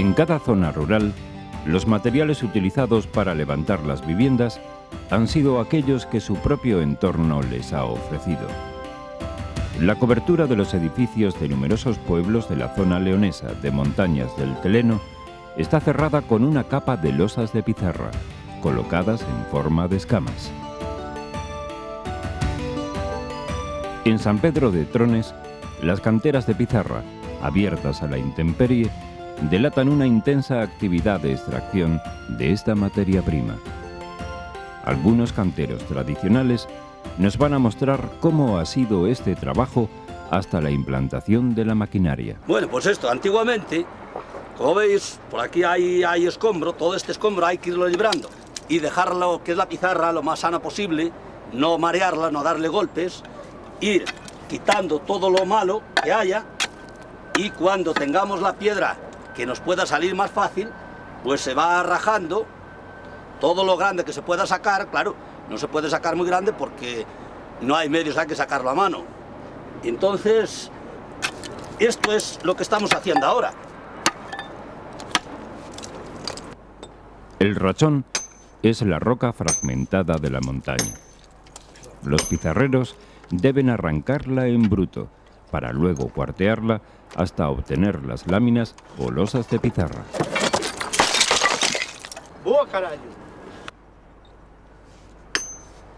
En cada zona rural, los materiales utilizados para levantar las viviendas han sido aquellos que su propio entorno les ha ofrecido. La cobertura de los edificios de numerosos pueblos de la zona leonesa de montañas del Teleno está cerrada con una capa de losas de pizarra, colocadas en forma de escamas. En San Pedro de Trones, las canteras de pizarra, abiertas a la intemperie, delatan una intensa actividad de extracción de esta materia prima. Algunos canteros tradicionales nos van a mostrar cómo ha sido este trabajo hasta la implantación de la maquinaria. Bueno, pues esto, antiguamente, como veis, por aquí hay escombro, todo este escombro hay que irlo librando y dejar lo que es la pizarra lo más sana posible, no marearla, no darle golpes, ir quitando todo lo malo que haya, y cuando tengamos la piedra que nos pueda salir más fácil, pues se va rajando todo lo grande que se pueda sacar. Claro, no se puede sacar muy grande porque no hay medios, hay que sacarlo a mano. Entonces, esto es lo que estamos haciendo ahora. El rachón es la roca fragmentada de la montaña. Los pizarreros deben arrancarla en bruto para luego cuartearla hasta obtener las láminas o losas de pizarra. ¡Oh, carajo!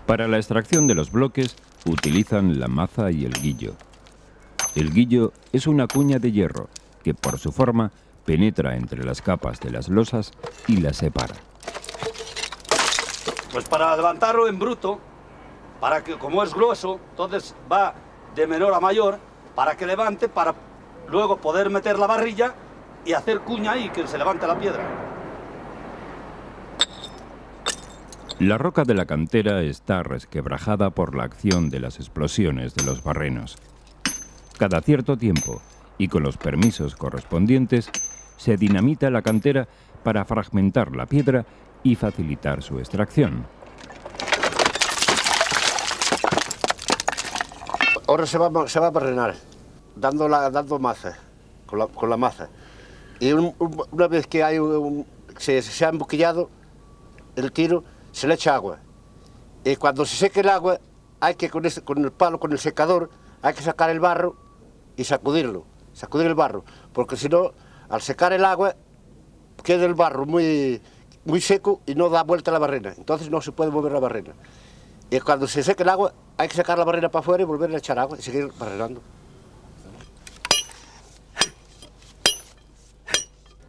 Para la extracción de los bloques utilizan la maza y el guillo. El guillo es una cuña de hierro que por su forma penetra entre las capas de las losas y las separa. Pues para levantarlo en bruto, para que como es grueso, entonces va de menor a mayor, para que levante, para luego poder meter la barrilla y hacer cuña y que se levante la piedra. La roca de la cantera está resquebrajada por la acción de las explosiones de los barrenos. Cada cierto tiempo, y con los permisos correspondientes, se dinamita la cantera para fragmentar la piedra y facilitar su extracción. Ahora se va a barrenar, dando maza, con la maza. Y una vez que se ha emboquillado el tiro, se le echa agua. Y cuando se seque el agua, hay que con el palo, con el secador, hay que sacar el barro y sacudir el barro, porque si no, al secar el agua, queda el barro muy seco y no da vuelta a la barrena, entonces no se puede mover la barrena. Y cuando se seque el agua, hay que sacar la barrena para afuera y volver a echar agua y seguir barrenando.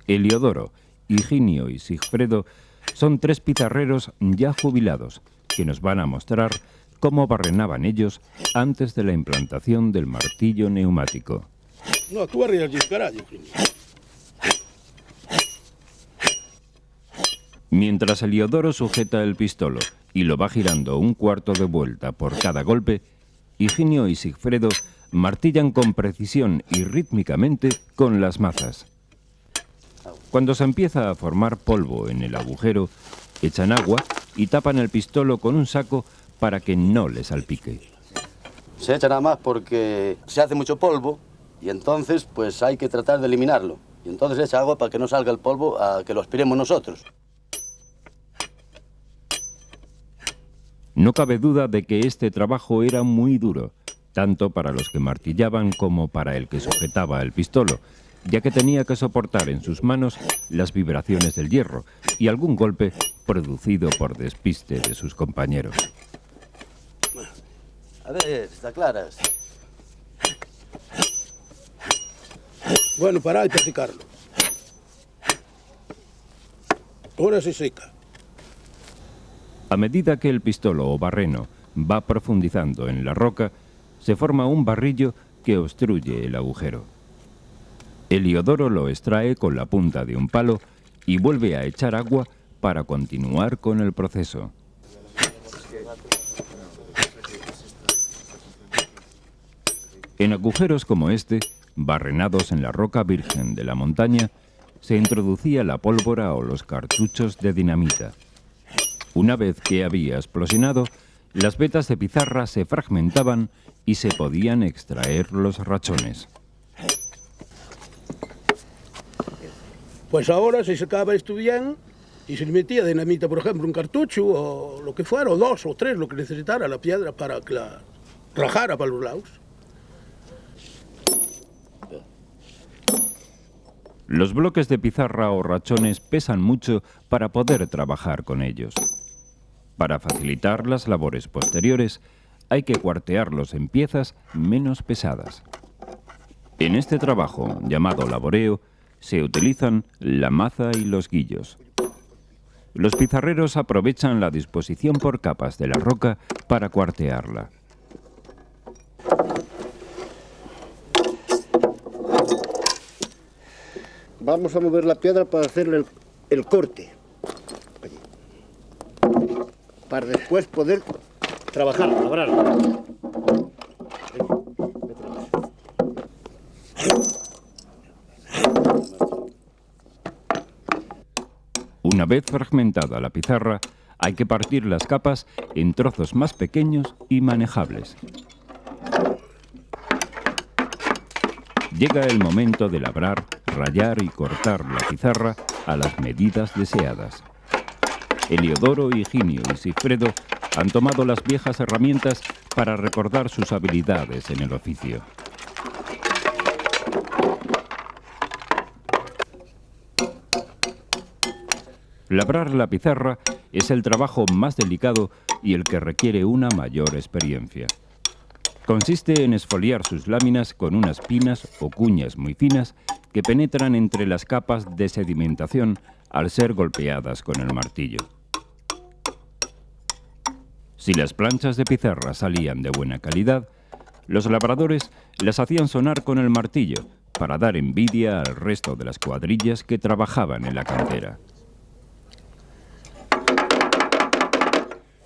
Eliodoro, Higinio y Sigfredo son tres pizarreros ya jubilados que nos van a mostrar cómo barrenaban ellos antes de la implantación del martillo neumático. No, tú arriba el carajo. Mientras Eliodoro sujeta el pistolo y lo va girando un cuarto de vuelta por cada golpe, Higinio y Sigfredo martillan con precisión y rítmicamente con las mazas. Cuando se empieza a formar polvo en el agujero, echan agua y tapan el pistolo con un saco para que no le salpique. Se echa nada más porque se hace mucho polvo y entonces pues hay que tratar de eliminarlo. Y entonces echa agua para que no salga el polvo, a que lo aspiremos nosotros. No cabe duda de que este trabajo era muy duro, tanto para los que martillaban como para el que sujetaba el pistolo, ya que tenía que soportar en sus manos las vibraciones del hierro y algún golpe producido por despiste de sus compañeros. A ver, está claras. Bueno, para y practicarlo. Ahora se seca. A medida que el pistolo o barreno va profundizando en la roca, se forma un barrillo que obstruye el agujero. Eliodoro lo extrae con la punta de un palo y vuelve a echar agua para continuar con el proceso. En agujeros como este, barrenados en la roca virgen de la montaña, se introducía la pólvora o los cartuchos de dinamita. Una vez que había explosionado, las vetas de pizarra se fragmentaban y se podían extraer los rachones. Pues ahora se secaba esto bien y se le metía dinamita, por ejemplo, un cartucho o lo que fuera, o 2 o 3, lo que necesitara la piedra para que la rajara para los lados. Los bloques de pizarra o rachones pesan mucho para poder trabajar con ellos. Para facilitar las labores posteriores, hay que cuartearlos en piezas menos pesadas. En este trabajo, llamado laboreo, se utilizan la maza y los guillos. Los pizarreros aprovechan la disposición por capas de la roca para cuartearla. Vamos a mover la piedra para hacerle el corte. Allí. Para después poder trabajar, labrarla. Una vez fragmentada la pizarra, hay que partir las capas en trozos más pequeños y manejables. Llega el momento de labrar, rayar y cortar la pizarra a las medidas deseadas. Heliodoro, Higinio y Sigfredo han tomado las viejas herramientas para recordar sus habilidades en el oficio. Labrar la pizarra es el trabajo más delicado y el que requiere una mayor experiencia. Consiste en esfoliar sus láminas con unas pinas o cuñas muy finas que penetran entre las capas de sedimentación al ser golpeadas con el martillo. Si las planchas de pizarra salían de buena calidad, los labradores las hacían sonar con el martillo para dar envidia al resto de las cuadrillas que trabajaban en la cantera.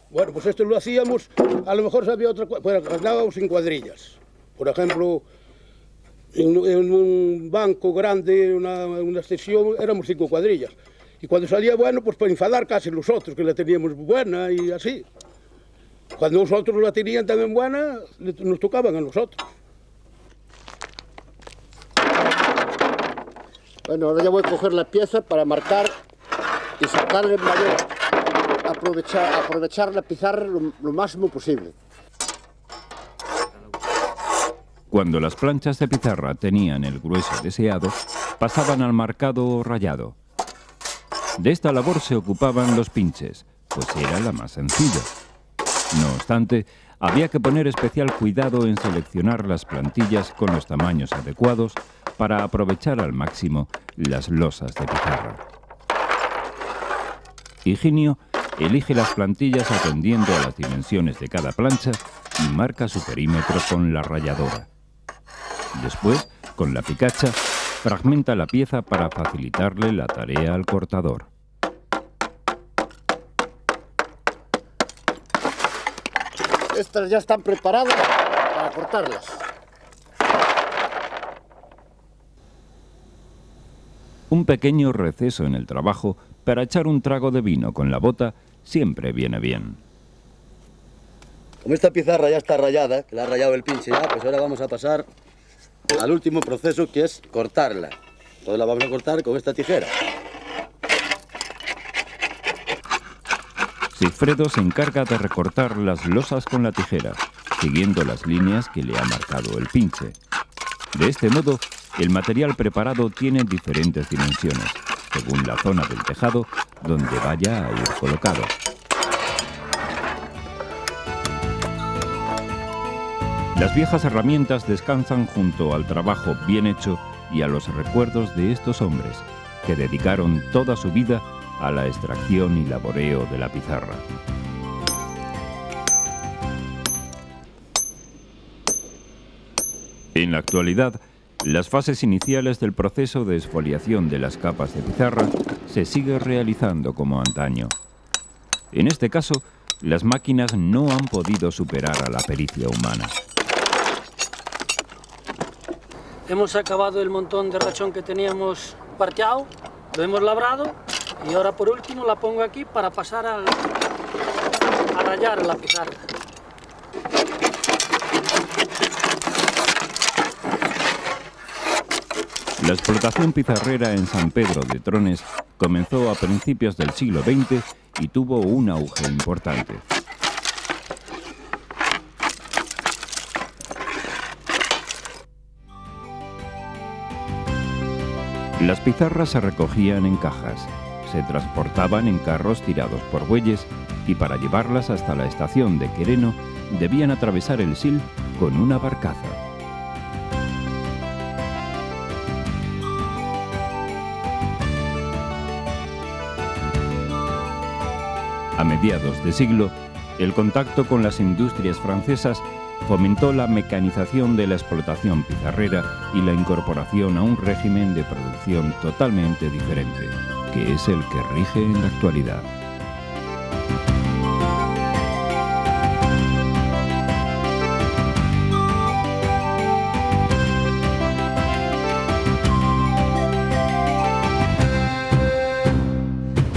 Bueno, pues esto lo hacíamos, a lo mejor había otra cosa, pues andábamos en cuadrillas. Por ejemplo, en un banco grande, una sesión, éramos 5 cuadrillas. Y cuando salía bueno, pues para enfadar casi los otros, que la teníamos buena y así. Cuando los otros la tenían también buena, nos tocaban a nosotros. Bueno, ahora ya voy a coger la pieza para marcar y sacarle el mayor, aprovechar la pizarra lo máximo posible. Cuando las planchas de pizarra tenían el grueso deseado, pasaban al marcado o rayado. De esta labor se ocupaban los pinches, pues era la más sencilla. No obstante, había que poner especial cuidado en seleccionar las plantillas con los tamaños adecuados para aprovechar al máximo las losas de pizarra. Higinio elige las plantillas atendiendo a las dimensiones de cada plancha y marca su perímetro con la ralladora. Después, con la picacha, fragmenta la pieza para facilitarle la tarea al cortador. Estas ya están preparadas para cortarlas. Un pequeño receso en el trabajo para echar un trago de vino con la bota siempre viene bien. Como esta pizarra ya está rayada, que la ha rayado el pinche ya, pues ahora vamos a pasar al último proceso, que es cortarla. Entonces la vamos a cortar con esta tijera. Sigfredo se encarga de recortar las losas con la tijera, siguiendo las líneas que le ha marcado el pinche. De este modo, el material preparado tiene diferentes dimensiones, según la zona del tejado donde vaya a ir colocado. Las viejas herramientas descansan junto al trabajo bien hecho y a los recuerdos de estos hombres, que dedicaron toda su vida a la extracción y laboreo de la pizarra. En la actualidad, las fases iniciales del proceso de exfoliación de las capas de pizarra se sigue realizando como antaño. En este caso, las máquinas no han podido superar a la pericia humana. Hemos acabado el montón de rachón que teníamos parteado, lo hemos labrado y ahora por último la pongo aquí para pasar a rayar la pizarra. La explotación pizarrera en San Pedro de Trones comenzó a principios del siglo XX y tuvo un auge importante. Las pizarras se recogían en cajas, se transportaban en carros tirados por bueyes y para llevarlas hasta la estación de Quereno debían atravesar el Sil con una barcaza. A mediados de siglo, el contacto con las industrias francesas fomentó la mecanización de la explotación pizarrera y la incorporación a un régimen de producción totalmente diferente, que es el que rige en la actualidad.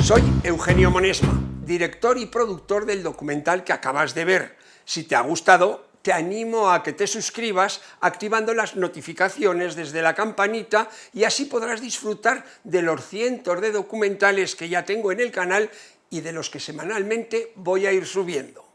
Soy Eugenio Monesma, director y productor del documental que acabas de ver. Si te ha gustado, te animo a que te suscribas activando las notificaciones desde la campanita y así podrás disfrutar de los cientos de documentales que ya tengo en el canal y de los que semanalmente voy a ir subiendo.